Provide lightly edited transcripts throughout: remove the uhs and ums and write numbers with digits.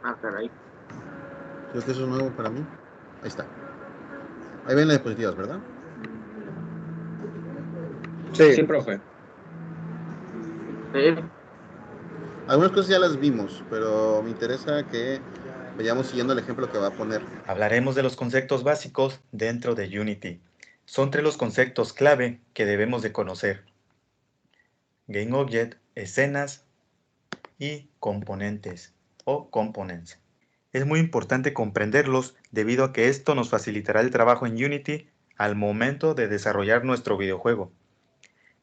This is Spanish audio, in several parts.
Ah, caray. Creo que eso es nuevo para mí. Ahí está. Ahí ven las diapositivas, ¿verdad? Sí, profe. Sí. Algunas cosas ya las vimos, pero me interesa que vayamos siguiendo el ejemplo que va a poner. Hablaremos de los conceptos básicos dentro de Unity. Son 3 los conceptos clave que debemos de conocer: GameObject, escenas y componentes o components. Es muy importante comprenderlos debido a que esto nos facilitará el trabajo en Unity al momento de desarrollar nuestro videojuego.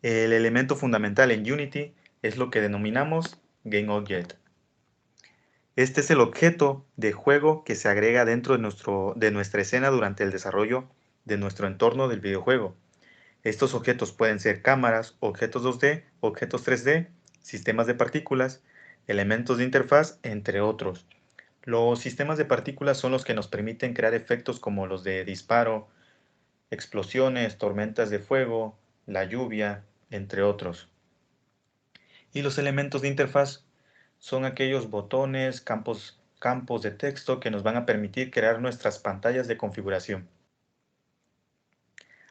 El elemento fundamental en Unity es lo que denominamos GameObject. Este es el objeto de juego que se agrega dentro de nuestra escena durante el desarrollo de nuestro entorno del videojuego. Estos objetos pueden ser cámaras, objetos 2D, objetos 3D, sistemas de partículas, elementos de interfaz, entre otros. Los sistemas de partículas son los que nos permiten crear efectos como los de disparo, explosiones, tormentas de fuego, la lluvia, entre otros. Y los elementos de interfaz son aquellos botones, campos de texto que nos van a permitir crear nuestras pantallas de configuración.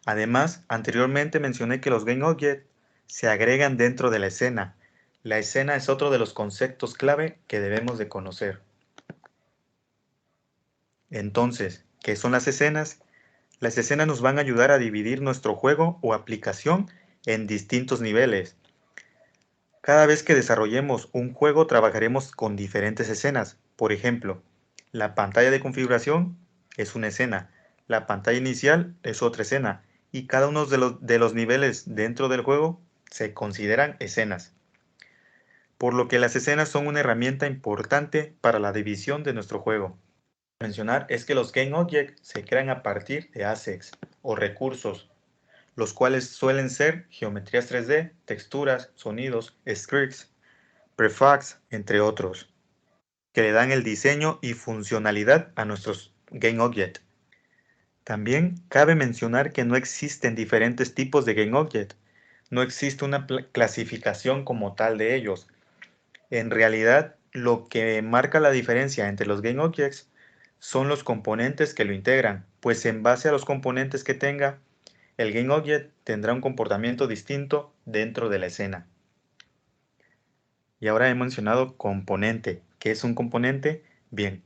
Además, anteriormente mencioné que los GameObjects se agregan dentro de la escena. La escena es otro de los conceptos clave que debemos de conocer. Entonces, ¿qué son las escenas? Las escenas nos van a ayudar a dividir nuestro juego o aplicación en distintos niveles. Cada vez que desarrollemos un juego trabajaremos con diferentes escenas. Por ejemplo, la pantalla de configuración es una escena, la pantalla inicial es otra escena y cada uno de los niveles dentro del juego se consideran escenas. Por lo que las escenas son una herramienta importante para la división de nuestro juego. Mencionar es que los GameObjects se crean a partir de assets o recursos, los cuales suelen ser geometrías 3D, texturas, sonidos, scripts, prefabs, entre otros, que le dan el diseño y funcionalidad a nuestros GameObjects. También cabe mencionar que no existen diferentes tipos de GameObject, no existe una clasificación como tal de ellos. En realidad, lo que marca la diferencia entre los GameObjects son los componentes que lo integran, pues en base a los componentes que tenga, el GameObject tendrá un comportamiento distinto dentro de la escena. Y ahora he mencionado componente. ¿Qué es un componente? Bien,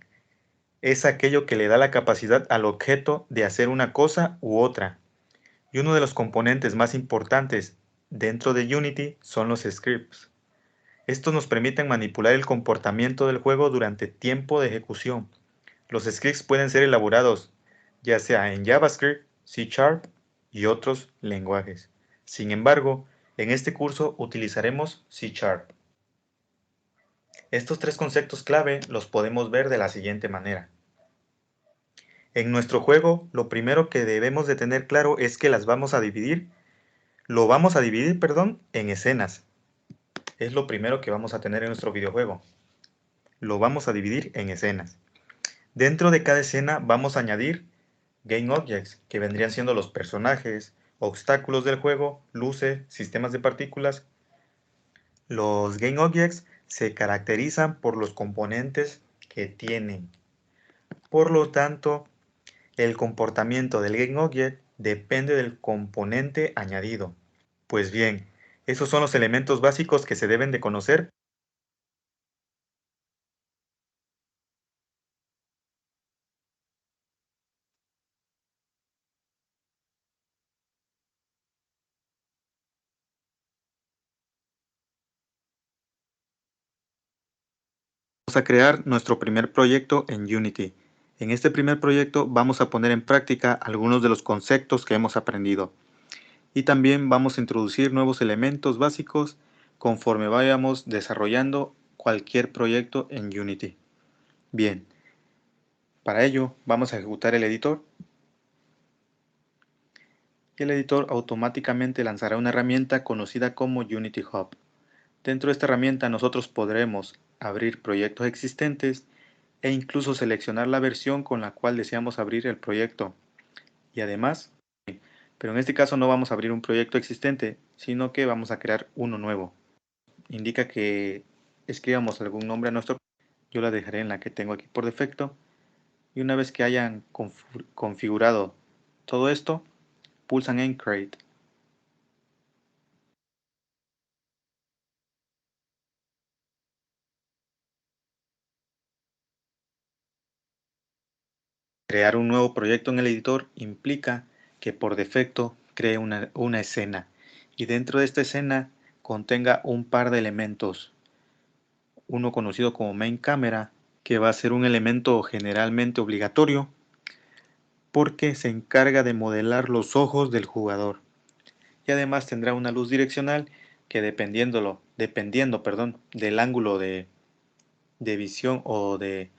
es aquello que le da la capacidad al objeto de hacer una cosa u otra. Y uno de los componentes más importantes dentro de Unity son los scripts. Estos nos permiten manipular el comportamiento del juego durante tiempo de ejecución. Los scripts pueden ser elaborados ya sea en JavaScript, C# y otros lenguajes. Sin embargo, en este curso utilizaremos C#. Estos 3 conceptos clave los podemos ver de la siguiente manera. En nuestro juego, lo primero que debemos de tener claro es que lo vamos a dividir, en escenas. Es lo primero que vamos a tener en nuestro videojuego. Lo vamos a dividir en escenas. Dentro de cada escena vamos a añadir GameObjects, que vendrían siendo los personajes, obstáculos del juego, luces, sistemas de partículas. Los GameObjects se caracterizan por los componentes que tienen. Por lo tanto, el comportamiento del GameObject depende del componente añadido. Pues bien, esos son los elementos básicos que se deben de conocer. Vamos a crear nuestro primer proyecto en Unity. En este primer proyecto vamos a poner en práctica algunos de los conceptos que hemos aprendido. Y también vamos a introducir nuevos elementos básicos conforme vayamos desarrollando cualquier proyecto en Unity. Bien, para ello vamos a ejecutar el editor. Y el editor automáticamente lanzará una herramienta conocida como Unity Hub. Dentro de esta herramienta nosotros podremos abrir proyectos existentes e incluso seleccionar la versión con la cual deseamos abrir el proyecto. Y además, pero en este caso no vamos a abrir un proyecto existente, sino que vamos a crear uno nuevo. Indica que escribamos algún nombre a nuestro proyecto Yo la dejaré en la que tengo aquí por defecto. Y una vez que hayan configurado todo esto, pulsan en Create. Crear un nuevo proyecto en el editor implica que por defecto cree una escena y dentro de esta escena contenga un par de elementos. Uno conocido como main camera, que va a ser un elemento generalmente obligatorio porque se encarga de modelar los ojos del jugador. Y además tendrá una luz direccional que dependiendo, del ángulo de visión o de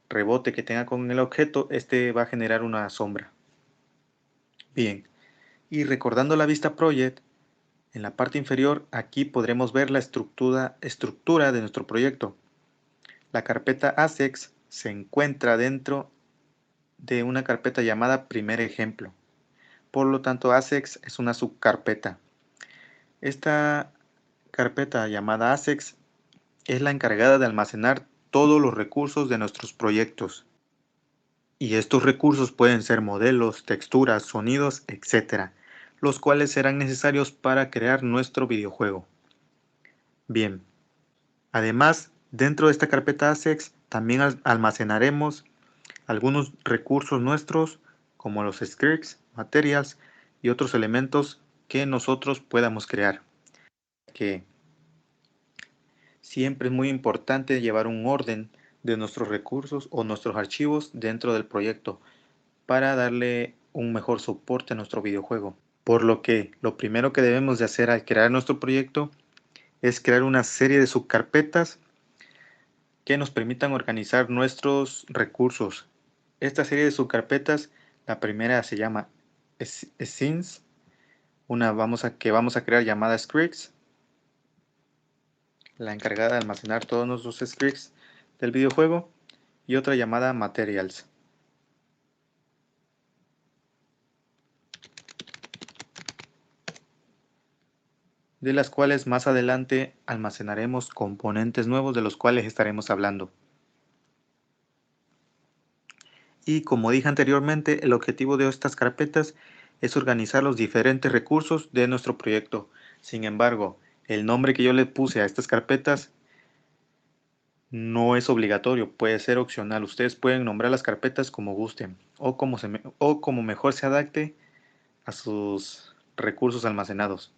rebote que tenga con el objeto, este va a generar una sombra. Bien, y recordando la vista project, en la parte inferior aquí podremos ver la estructura de nuestro proyecto. La carpeta Assets se encuentra dentro de una carpeta llamada primer ejemplo. Por lo tanto, Assets es una subcarpeta. Esta carpeta llamada Assets es la encargada de almacenar todos los recursos de nuestros proyectos. Y estos recursos pueden ser modelos, texturas, sonidos, etc., los cuales serán necesarios para crear nuestro videojuego. Bien, además, dentro de esta carpeta Assets también almacenaremos algunos recursos nuestros, como los scripts, materials y otros elementos que nosotros podamos crear. Que siempre es muy importante llevar un orden de nuestros recursos o nuestros archivos dentro del proyecto para darle un mejor soporte a nuestro videojuego. Por lo que lo primero que debemos de hacer al crear nuestro proyecto es crear una serie de subcarpetas que nos permitan organizar nuestros recursos. Esta serie de subcarpetas, la primera se llama Scenes, una que vamos a crear llamada Scripts, la encargada de almacenar todos nuestros scripts del videojuego, y otra llamada Materials. De las cuales más adelante almacenaremos componentes nuevos de los cuales estaremos hablando. Y como dije anteriormente, el objetivo de estas carpetas es organizar los diferentes recursos de nuestro proyecto. Sin embargo, el nombre que yo le puse a estas carpetas no es obligatorio, puede ser opcional. Ustedes pueden nombrar las carpetas como gusten o como mejor se adapte a sus recursos almacenados.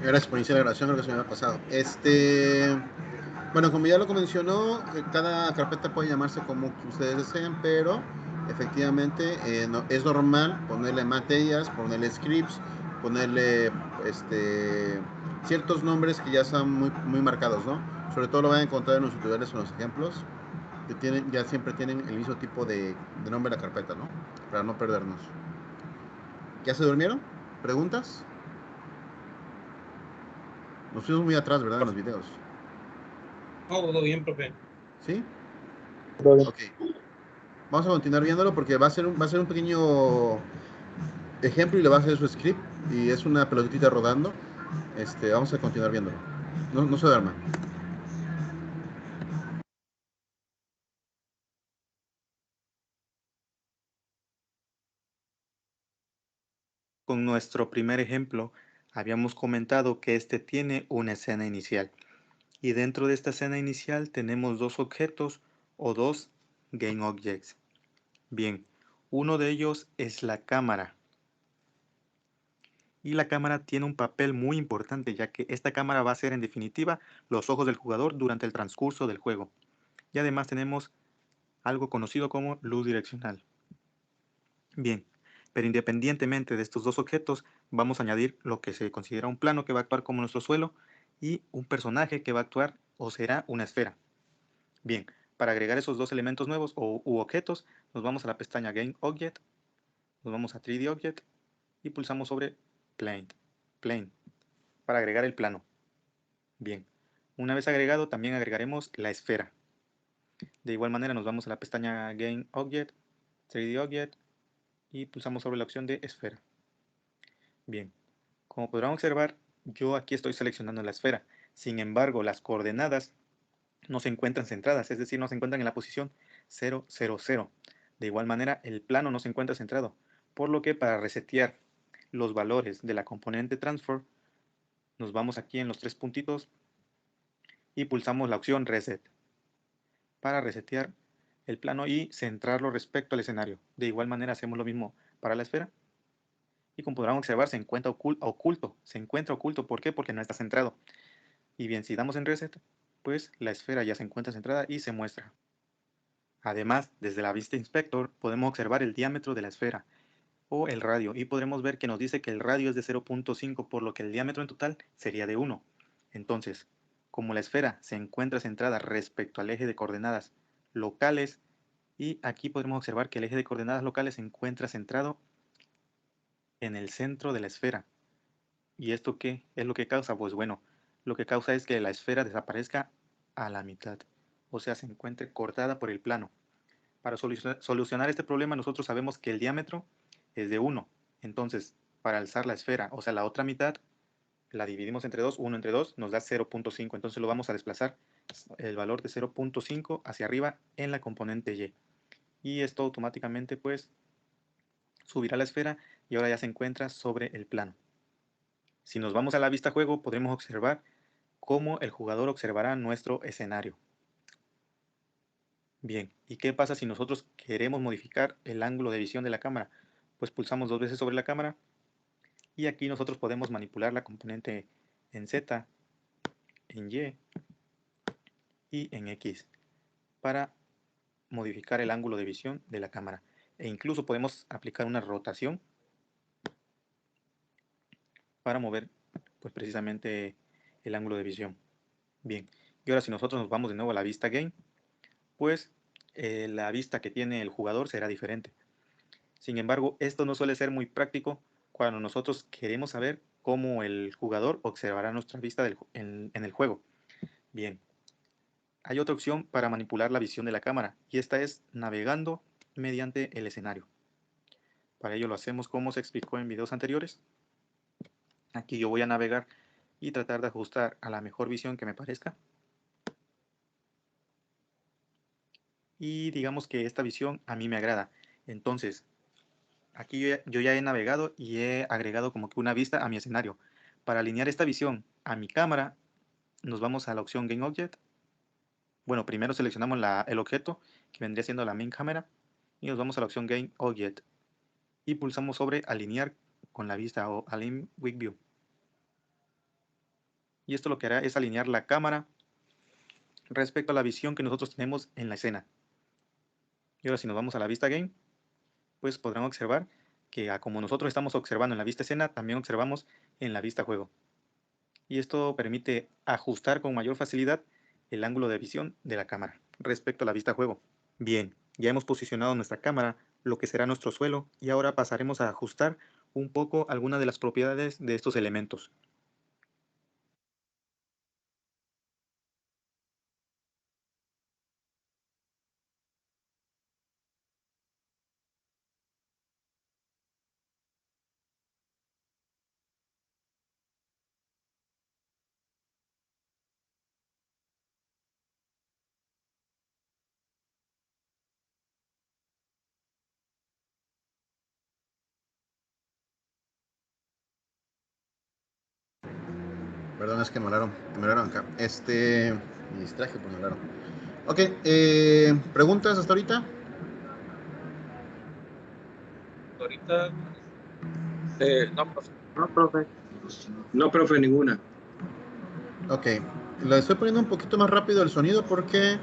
Gracias por iniciar la grabación, creo que se me había pasado. Bueno, como ya lo mencionó, cada carpeta puede llamarse como ustedes deseen, pero efectivamente es normal ponerle materias, ponerle scripts, ponerle ciertos nombres que ya están muy marcados, ¿no? Sobre todo lo van a encontrar en los tutoriales o en los ejemplos, que ya siempre tienen el mismo tipo de nombre de la carpeta, ¿no? Para no perdernos. ¿Ya se durmieron? ¿Preguntas? Nos fuimos muy atrás, ¿verdad? En los videos. Todo bien, profe. ¿Sí? Todo bien. Ok. Vamos a continuar viéndolo porque va a ser un pequeño ejemplo y le va a hacer su script y es una pelotita rodando. Vamos a continuar viéndolo. No se duerman. Con nuestro primer ejemplo, habíamos comentado que este tiene una escena inicial. Y dentro de esta escena inicial tenemos dos objetos o dos Game Objects. Bien, uno de ellos es la cámara. Y la cámara tiene un papel muy importante, ya que esta cámara va a ser en definitiva los ojos del jugador durante el transcurso del juego. Y además tenemos algo conocido como luz direccional. Bien, pero independientemente de estos dos objetos, vamos a añadir lo que se considera un plano que va a actuar como nuestro suelo y un personaje que va a actuar o será una esfera. Bien, para agregar esos dos elementos nuevos u objetos, nos vamos a la pestaña Game Object, nos vamos a 3D Object y pulsamos sobre Plane, para agregar el plano. Bien, una vez agregado, también agregaremos la esfera. De igual manera, nos vamos a la pestaña Game Object, 3D Object y pulsamos sobre la opción de esfera. Bien, como podrán observar, yo aquí estoy seleccionando la esfera. Sin embargo, las coordenadas no se encuentran centradas, es decir, no se encuentran en la posición 0, 0, 0. De igual manera, el plano no se encuentra centrado, por lo que para resetear los valores de la componente transfer, nos vamos aquí en los tres puntitos y pulsamos la opción Reset para resetear el plano y centrarlo respecto al escenario. De igual manera hacemos lo mismo para la esfera y como podrán observar se encuentra oculto. Se encuentra oculto, ¿por qué? Porque no está centrado. Y bien, si damos en Reset, pues la esfera ya se encuentra centrada y se muestra. Además, desde la vista Inspector podemos observar el diámetro de la esfera o el radio y podremos ver que nos dice que el radio es de 0.5, por lo que el diámetro en total sería de 1. Entonces, como la esfera se encuentra centrada respecto al eje de coordenadas locales, y aquí podremos observar que el eje de coordenadas locales se encuentra centrado en el centro de la esfera. ¿Y esto qué es lo que causa? Pues bueno, lo que causa es que la esfera desaparezca a la mitad, o sea, se encuentre cortada por el plano. Para solucionar este problema nosotros sabemos que el diámetro es de 1. Entonces, para alzar la esfera, o sea, la otra mitad, la dividimos entre 2, 1 entre 2 nos da 0.5. Entonces lo vamos a desplazar el valor de 0.5 hacia arriba en la componente Y. Y esto automáticamente pues subirá la esfera y ahora ya se encuentra sobre el plano. Si nos vamos a la vista juego podremos observar cómo el jugador observará nuestro escenario. Bien, ¿y qué pasa si nosotros queremos modificar el ángulo de visión de la cámara? Pues pulsamos 2 veces sobre la cámara y aquí nosotros podemos manipular la componente en Z, en Y y en X para modificar el ángulo de visión de la cámara. E incluso podemos aplicar una rotación para mover pues precisamente el ángulo de visión. Bien, y ahora si nosotros nos vamos de nuevo a la vista Game, pues la vista que tiene el jugador será diferente. Sin embargo, esto no suele ser muy práctico cuando nosotros queremos saber cómo el jugador observará nuestra vista en el juego. Bien, hay otra opción para manipular la visión de la cámara y esta es navegando mediante el escenario. Para ello lo hacemos como se explicó en videos anteriores. Aquí yo voy a navegar y tratar de ajustar a la mejor visión que me parezca. Y digamos que esta visión a mí me agrada. Entonces, aquí yo ya he navegado y he agregado como que una vista a mi escenario. Para alinear esta visión a mi cámara, nos vamos a la opción Game Object. Bueno, primero seleccionamos el objeto, que vendría siendo la main camera, y nos vamos a la opción Game Object. Y pulsamos sobre Alinear con la vista o Align with View. Y esto lo que hará es alinear la cámara respecto a la visión que nosotros tenemos en la escena. Y ahora si nos vamos a la vista Game, pues podrán observar que como nosotros estamos observando en la vista escena, también observamos en la vista juego. Y esto permite ajustar con mayor facilidad el ángulo de visión de la cámara respecto a la vista juego. Bien, ya hemos posicionado nuestra cámara, lo que será nuestro suelo, y ahora pasaremos a ajustar un poco algunas de las propiedades de estos elementos. Perdón, es que me hablaron acá. Me distraje por me hablaron. Ok, ¿preguntas hasta ahorita? Ahorita, no, profe. No, profe. No, profe, ninguna. Ok, lo estoy poniendo un poquito más rápido el sonido porque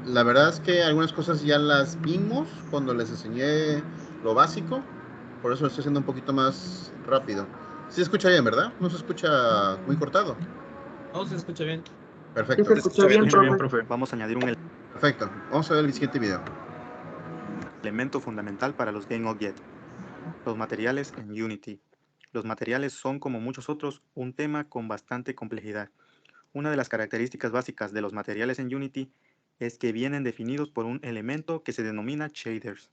la verdad es que algunas cosas ya las vimos cuando les enseñé lo básico, por eso lo estoy haciendo un poquito más rápido. Sí se escucha bien, ¿verdad? No se escucha muy cortado. No, se escucha bien. Perfecto. Sí se escucha bien, profe. Vamos a añadir un Perfecto. Vamos a ver el siguiente video. elemento fundamental para los Game Object: los materiales en Unity. Los materiales son, como muchos otros, un tema con bastante complejidad. Una de las características básicas de los materiales en Unity es que vienen definidos por un elemento que se denomina shaders.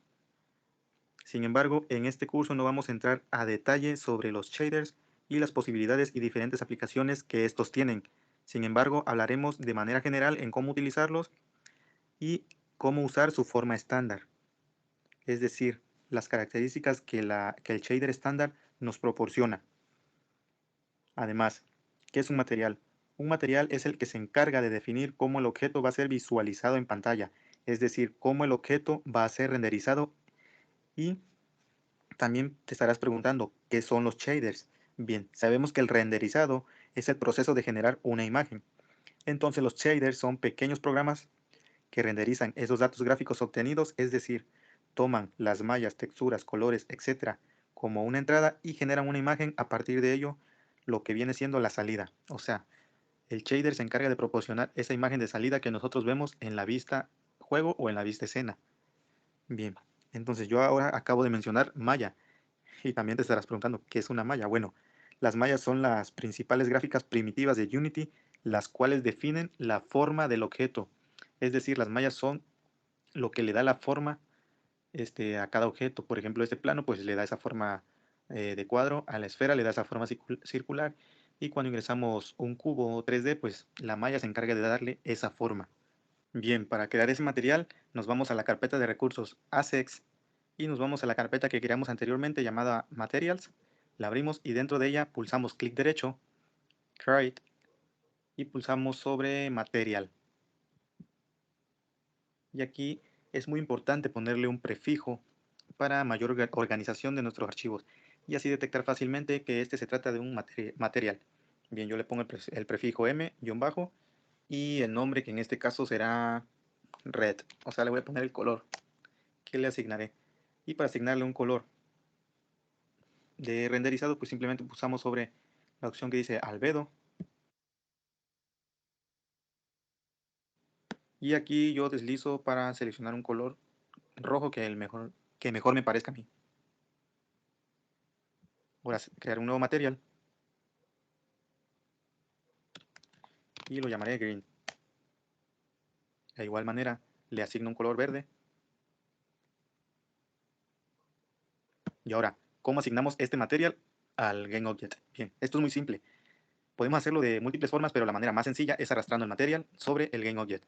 Sin embargo, en este curso no vamos a entrar a detalle sobre los shaders, y las posibilidades y diferentes aplicaciones que estos tienen. Sin embargo, hablaremos de manera general en cómo utilizarlos y cómo usar su forma estándar, es decir, las características que el shader estándar nos proporciona. Además, ¿qué es un material? Un material es el que se encarga de definir cómo el objeto va a ser visualizado en pantalla, es decir, cómo el objeto va a ser renderizado. Y también te estarás preguntando, ¿qué son los shaders? Bien, sabemos que el renderizado es el proceso de generar una imagen. Entonces los shaders son pequeños programas que renderizan esos datos gráficos obtenidos, es decir, toman las mallas, texturas, colores, etcétera, como una entrada y generan una imagen a partir de ello, lo que viene siendo la salida. O sea, el shader se encarga de proporcionar esa imagen de salida que nosotros vemos en la vista juego o en la vista escena. Bien, entonces yo ahora acabo de mencionar malla y también te estarás preguntando, ¿qué es una malla? Bueno, las mallas son las principales gráficas primitivas de Unity, las cuales definen la forma del objeto. Es decir, las mallas son lo que le da la forma a cada objeto. Por ejemplo, este plano pues le da esa forma de cuadro, a la esfera le da esa forma circular, y cuando ingresamos un cubo 3D, pues la malla se encarga de darle esa forma. Bien, para crear ese material nos vamos a la carpeta de recursos Assets y nos vamos a la carpeta que creamos anteriormente llamada Materials. La abrimos y dentro de ella pulsamos clic derecho, Create, y pulsamos sobre Material. Y aquí es muy importante ponerle un prefijo para mayor organización de nuestros archivos y así detectar fácilmente que este se trata de un material. Bien, yo le pongo el prefijo M-bajo y el nombre, que en este caso será red, o sea, le voy a poner el color que le asignaré. Y para asignarle un color de renderizado, pues simplemente pulsamos sobre la opción que dice albedo. Y aquí yo deslizo para seleccionar un color rojo que mejor me parezca a mí. Ahora crear un nuevo material y lo llamaré green. De igual manera le asigno un color verde. Y ahora, ¿cómo asignamos este material al GameObject? Bien, esto es muy simple. Podemos hacerlo de múltiples formas, pero la manera más sencilla es arrastrando el material sobre el GameObject.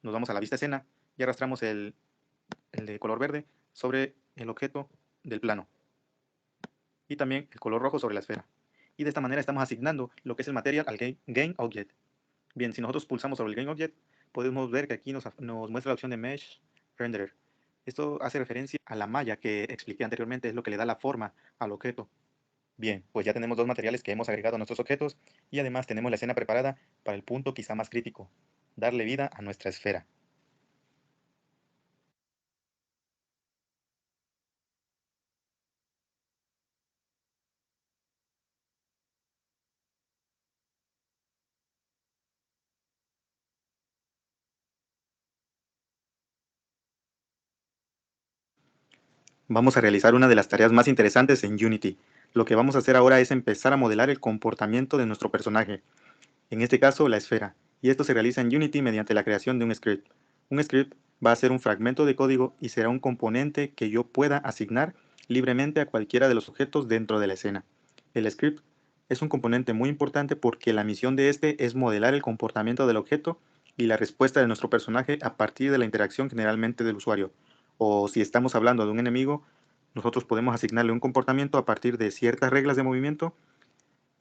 Nos vamos a la vista escena y arrastramos el de color verde sobre el objeto del plano. Y también el color rojo sobre la esfera. Y de esta manera estamos asignando lo que es el material al GameObject. Bien, si nosotros pulsamos sobre el GameObject, podemos ver que aquí nos muestra la opción de Mesh Renderer. Esto hace referencia a la malla que expliqué anteriormente, es lo que le da la forma al objeto. Bien, pues ya tenemos dos materiales que hemos agregado a nuestros objetos y además tenemos la escena preparada para el punto quizá más crítico, darle vida a nuestra esfera. Vamos a realizar una de las tareas más interesantes en Unity. Lo que vamos a hacer ahora es empezar a modelar el comportamiento de nuestro personaje, en este caso la esfera, y esto se realiza en Unity mediante la creación de un script. Un script va a ser un fragmento de código y será un componente que yo pueda asignar libremente a cualquiera de los objetos dentro de la escena. El script es un componente muy importante porque la misión de este es modelar el comportamiento del objeto y la respuesta de nuestro personaje a partir de la interacción generalmente del usuario. O si estamos hablando de un enemigo, nosotros podemos asignarle un comportamiento a partir de ciertas reglas de movimiento.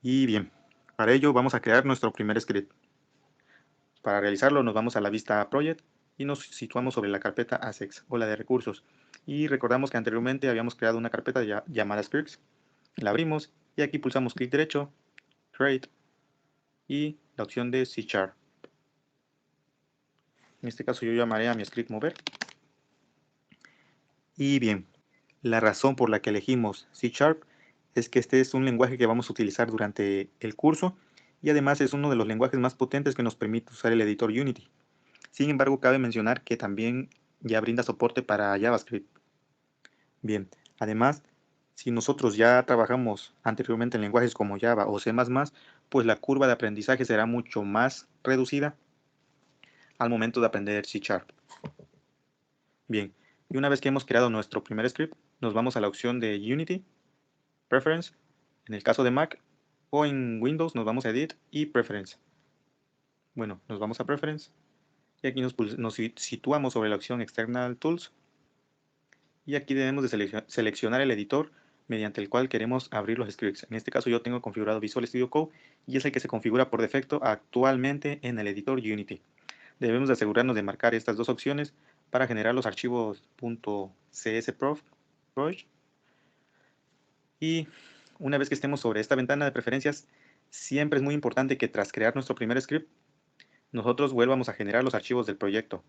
Y bien, para ello vamos a crear nuestro primer script. Para realizarlo nos vamos a la vista Project y nos situamos sobre la carpeta Assets o la de recursos. Y recordamos que anteriormente habíamos creado una carpeta llamada Scripts. La abrimos y aquí pulsamos clic derecho, Create y la opción de C#. En este caso yo llamaré a mi script mover. Y bien, la razón por la que elegimos C# es que este es un lenguaje que vamos a utilizar durante el curso y además es uno de los lenguajes más potentes que nos permite usar el editor Unity. Sin embargo, cabe mencionar que también ya brinda soporte para JavaScript. Bien, además, si nosotros ya trabajamos anteriormente en lenguajes como Java o C++, pues la curva de aprendizaje será mucho más reducida al momento de aprender C#. Bien, y una vez que hemos creado nuestro primer script, nos vamos a la opción de Unity, Preference, en el caso de Mac, O en Windows nos vamos a Edit y Preference. Bueno, nos vamos a Preference y aquí nos situamos sobre la opción External Tools y aquí debemos de seleccionar el editor mediante el cual queremos abrir los scripts. En este caso yo tengo configurado Visual Studio Code y es el que se configura por defecto actualmente en el editor Unity. Debemos de asegurarnos de marcar estas dos opciones para generar los archivos .csproj. Y una vez que estemos sobre esta ventana de preferencias, siempre es muy importante que tras crear nuestro primer script, nosotros vuelvamos a generar los archivos del proyecto.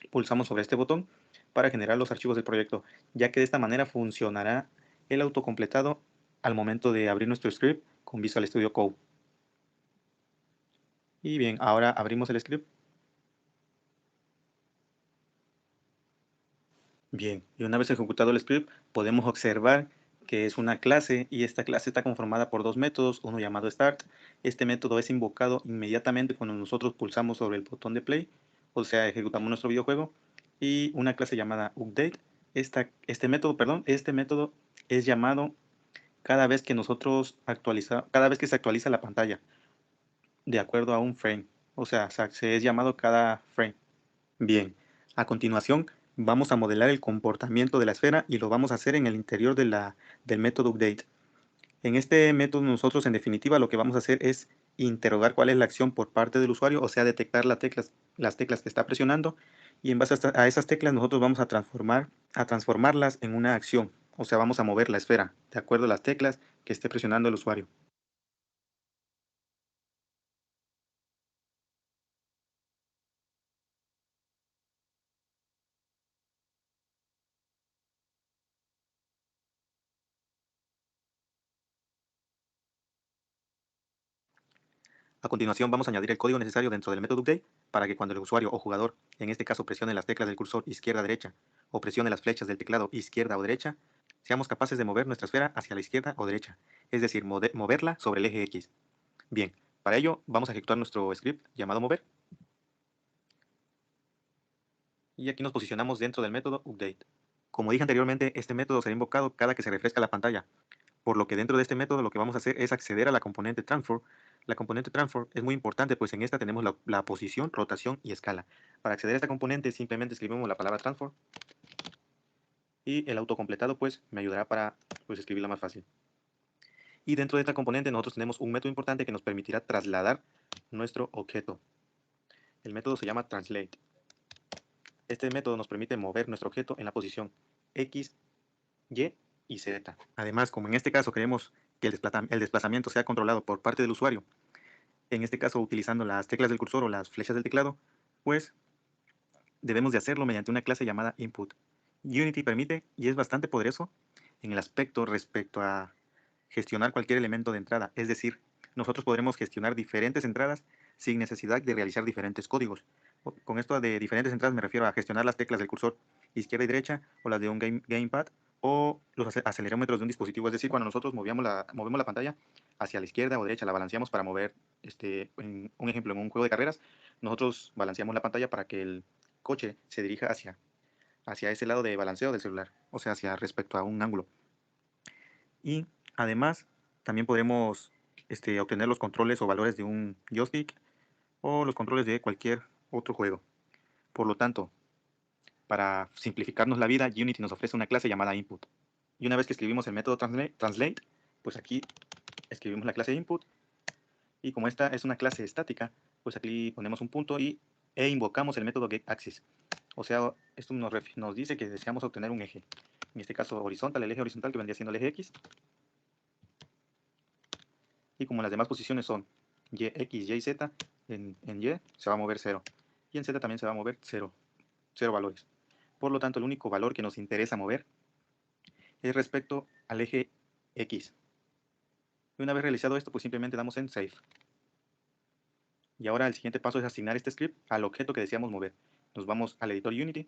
Pulsamos sobre este botón para generar los archivos del proyecto, ya que de esta manera funcionará el autocompletado al momento de abrir nuestro script con Visual Studio Code. Y bien, ahora abrimos el script. Bien, y una vez ejecutado el script, podemos observar que es una clase y esta clase está conformada por dos métodos, uno llamado start. Este método es invocado inmediatamente cuando nosotros pulsamos sobre el botón de play, o sea, ejecutamos nuestro videojuego, y una clase llamada update. Este método es llamado cada vez que cada vez que se actualiza la pantalla, de acuerdo a un frame, o sea, se es llamado cada frame. Bien, a continuación vamos a modelar el comportamiento de la esfera y lo vamos a hacer en el interior del método update. En este método nosotros en definitiva lo que vamos a hacer es interrogar cuál es la acción por parte del usuario, o sea, detectar las teclas que está presionando y en base a esas teclas nosotros vamos a transformarlas en una acción, o sea, vamos a mover la esfera de acuerdo a las teclas que esté presionando el usuario. A continuación vamos a añadir el código necesario dentro del método update para que cuando el usuario o jugador, en este caso presione las teclas del cursor izquierda-derecha o presione las flechas del teclado izquierda o derecha, seamos capaces de mover nuestra esfera hacia la izquierda o derecha, es decir, moverla sobre el eje X. Bien, para ello vamos a ejecutar nuestro script llamado mover y aquí nos posicionamos dentro del método update. Como dije anteriormente, este método será invocado cada que se refresca la pantalla, por lo que dentro de este método lo que vamos a hacer es acceder a la componente transform. La componente transform es muy importante, pues en esta tenemos la posición, rotación y escala. Para acceder a esta componente simplemente escribimos la palabra transform y el autocompletado pues me ayudará para escribirla más fácil. Y dentro de esta componente nosotros tenemos un método importante que nos permitirá trasladar nuestro objeto. El método se llama translate. Este método nos permite mover nuestro objeto en la posición X, Y y Z. Además, como en este caso queremos que el desplazamiento sea controlado por parte del usuario, en este caso utilizando las teclas del cursor o las flechas del teclado, pues debemos de hacerlo mediante una clase llamada input. Unity permite y es bastante poderoso en el aspecto respecto a gestionar cualquier elemento de entrada, es decir, nosotros podremos gestionar diferentes entradas sin necesidad de realizar diferentes códigos. Con esto de diferentes entradas me refiero a gestionar las teclas del cursor izquierda y derecha o las de un gamepad o los acelerómetros de un dispositivo, es decir, cuando nosotros movemos la pantalla hacia la izquierda o derecha, la balanceamos para mover, un ejemplo, en un juego de carreras, nosotros balanceamos la pantalla para que el coche se dirija hacia ese lado de balanceo del celular, o sea, hacia respecto a un ángulo. Y además, también podremos obtener los controles o valores de un joystick o los controles de cualquier otro juego. Por lo tanto, para simplificarnos la vida, Unity nos ofrece una clase llamada input. Y una vez que escribimos el método translate, pues aquí escribimos la clase input. Y como esta es una clase estática, pues aquí ponemos un punto e invocamos el método getAxis. O sea, esto nos dice que deseamos obtener un eje. En este caso horizontal, el eje horizontal que vendría siendo el eje X. Y como las demás posiciones son Y, X, Y, Z, en Y se va a mover 0. Y en Z también se va a mover 0 valores. Por lo tanto, el único valor que nos interesa mover es respecto al eje X. Y una vez realizado esto, pues simplemente damos en Save. Y ahora el siguiente paso es asignar este script al objeto que deseamos mover. Nos vamos al editor Unity.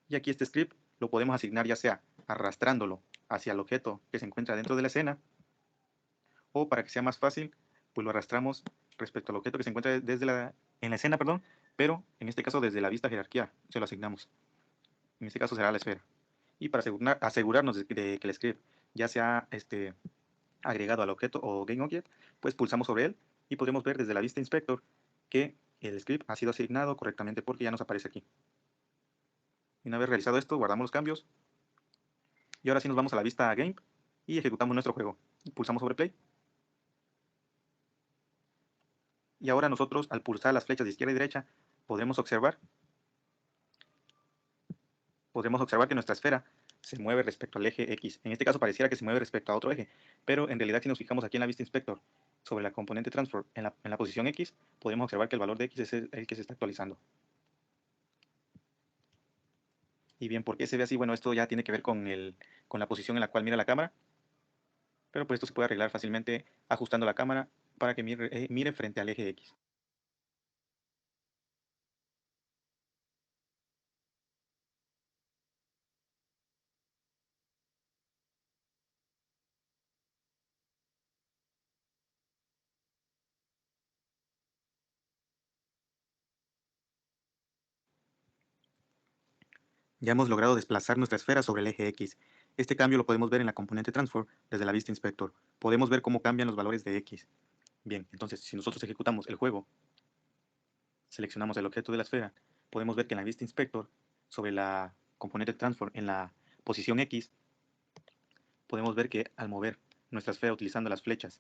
Y aquí este script lo podemos asignar ya sea arrastrándolo hacia el objeto que se encuentra dentro de la escena, o para que sea más fácil, pues lo arrastramos respecto al objeto que se encuentra en la escena, perdón, pero en este caso desde la vista jerarquía se lo asignamos. En este caso será la esfera. Y para asegurarnos de que el script ya se ha agregado al objeto o GameObject, pues pulsamos sobre él y podremos ver desde la vista Inspector que el script ha sido asignado correctamente porque ya nos aparece aquí. Y una vez realizado esto, guardamos los cambios y ahora sí nos vamos a la vista Game y ejecutamos nuestro juego. Pulsamos sobre Play. Y ahora nosotros, al pulsar las flechas de izquierda y derecha, podremos observar que nuestra esfera se mueve respecto al eje X. En este caso pareciera que se mueve respecto a otro eje, pero en realidad si nos fijamos aquí en la vista Inspector sobre la componente Transform en la posición X, podemos observar que el valor de X es el que se está actualizando. Y bien, ¿por qué se ve así? Bueno, esto ya tiene que ver con la posición en la cual mira la cámara, pero pues esto se puede arreglar fácilmente ajustando la cámara para que mire frente al eje X. Ya hemos logrado desplazar nuestra esfera sobre el eje X. Este cambio lo podemos ver en la componente Transform desde la vista Inspector. Podemos ver cómo cambian los valores de X. Bien, entonces si nosotros ejecutamos el juego, seleccionamos el objeto de la esfera, podemos ver que en la vista Inspector, sobre la componente Transform en la posición X, podemos ver que al mover nuestra esfera utilizando las flechas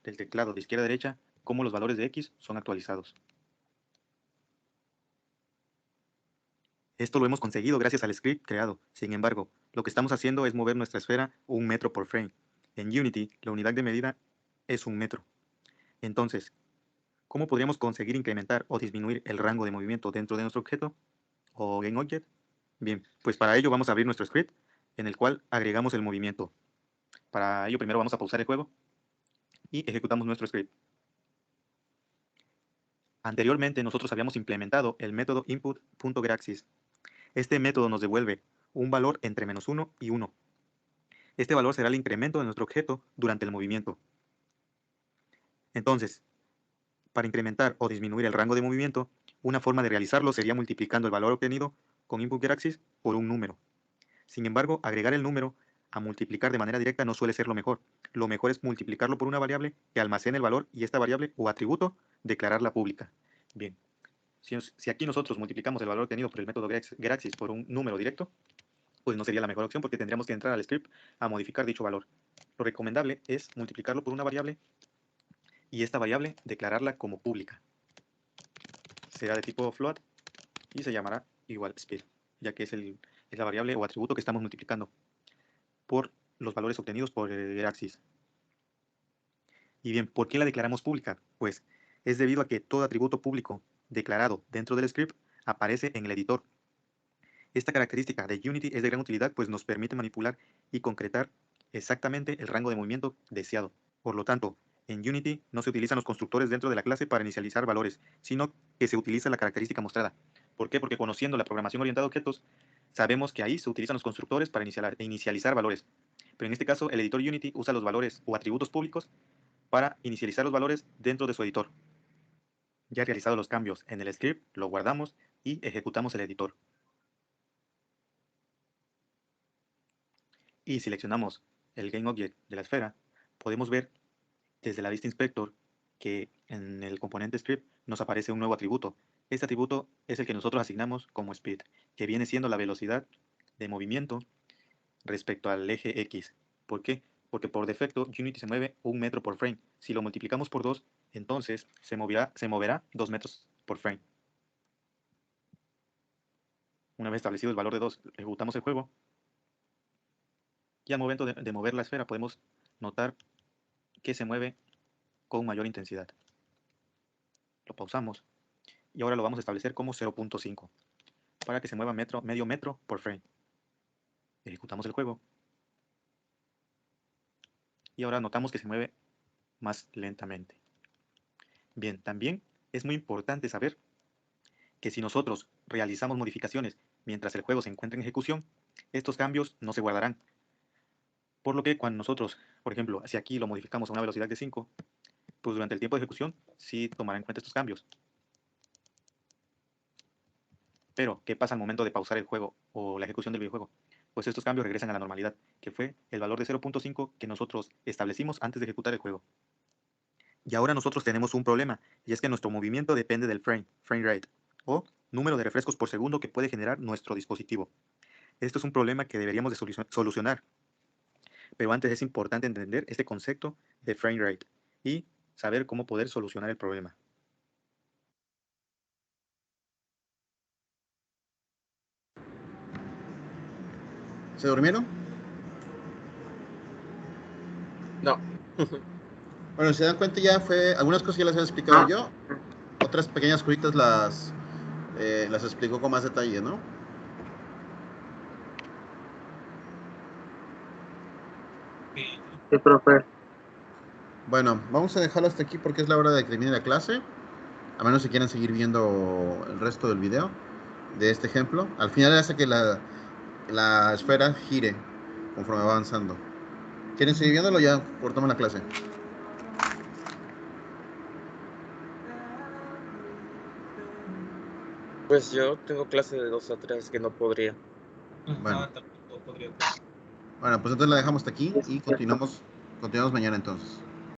del teclado de izquierda a derecha, cómo los valores de X son actualizados. Esto lo hemos conseguido gracias al script creado. Sin embargo, lo que estamos haciendo es mover nuestra esfera 1 metro por frame. En Unity, la unidad de medida es 1 metro. Entonces, ¿cómo podríamos conseguir incrementar o disminuir el rango de movimiento dentro de nuestro objeto o GameObject? Bien, pues para ello vamos a abrir nuestro script en el cual agregamos el movimiento. Para ello primero vamos a pausar el juego y ejecutamos nuestro script. Anteriormente nosotros habíamos implementado el método input.geraxis. Este método nos devuelve un valor entre -1 y 1. Este valor será el incremento de nuestro objeto durante el movimiento. Entonces, para incrementar o disminuir el rango de movimiento, una forma de realizarlo sería multiplicando el valor obtenido con input.geraxis por un número. Sin embargo, agregar el número a multiplicar de manera directa no suele ser lo mejor. Lo mejor es multiplicarlo por una variable que almacene el valor y esta variable o atributo declararla pública. Bien, si aquí nosotros multiplicamos el valor obtenido por el método Geraxis por un número directo, pues no sería la mejor opción porque tendríamos que entrar al script a modificar dicho valor. Lo recomendable es multiplicarlo por una variable y esta variable declararla como pública. Será de tipo float y se llamará igual speed, ya que es la variable o atributo que estamos multiplicando por los valores obtenidos por el Geraxis. Y bien, ¿por qué la declaramos pública? Pues es debido a que todo atributo público declarado dentro del script aparece en el editor. Esta característica de Unity es de gran utilidad, pues nos permite manipular y concretar exactamente el rango de movimiento deseado. Por lo tanto, en Unity no se utilizan los constructores dentro de la clase para inicializar valores, sino que se utiliza la característica mostrada. ¿Por qué? Porque conociendo la programación orientada a objetos, sabemos que ahí se utilizan los constructores para inicializar valores. Pero en este caso, el editor Unity usa los valores o atributos públicos para inicializar los valores dentro de su editor. Ya realizados los cambios en el script, lo guardamos y ejecutamos el editor. Y seleccionamos el GameObject de la esfera, podemos ver desde la vista Inspector que en el componente script nos aparece un nuevo atributo. Este atributo es el que nosotros asignamos como speed, que viene siendo la velocidad de movimiento respecto al eje X. ¿Por qué? Porque por defecto Unity se mueve 1 metro por frame. Si lo multiplicamos por 2, entonces se moverá 2 metros por frame. Una vez establecido el valor de 2, ejecutamos el juego. Y al momento de mover la esfera podemos notar que se mueve con mayor intensidad. Lo pausamos y ahora lo vamos a establecer como 0.5 para que se mueva medio metro por frame. Ejecutamos el juego y ahora notamos que se mueve más lentamente. Bien, también es muy importante saber que si nosotros realizamos modificaciones mientras el juego se encuentra en ejecución, estos cambios no se guardarán. Por lo que cuando nosotros, por ejemplo, si aquí lo modificamos a una velocidad de 5, pues durante el tiempo de ejecución sí tomará en cuenta estos cambios. Pero, ¿qué pasa al momento de pausar el juego o la ejecución del videojuego? pues estos cambios regresan a la normalidad, que fue el valor de 0.5 que nosotros establecimos antes de ejecutar el juego. Y ahora nosotros tenemos un problema, y es que nuestro movimiento depende del frame rate, o número de refrescos por segundo que puede generar nuestro dispositivo. Esto es un problema que deberíamos de solucionar. Pero antes es importante entender este concepto de frame rate y saber cómo poder solucionar el problema. ¿Se durmieron? No. Bueno, si se dan cuenta, ya fue. Algunas cosas ya las he explicado yo. Otras pequeñas cositas las explico con más detalle, ¿no? Sí, profe. Bueno, vamos a dejarlo hasta aquí porque es la hora de que termine la clase. A menos si quieren seguir viendo el resto del video de este ejemplo. Al final hace que la esfera gire conforme va avanzando. ¿Quieren seguir viéndolo? Ya cortamos la clase. Pues yo tengo clase de 2 a 3 que no podría. Bueno. Tampoco podría. Bueno, pues entonces la dejamos hasta aquí y continuamos mañana entonces.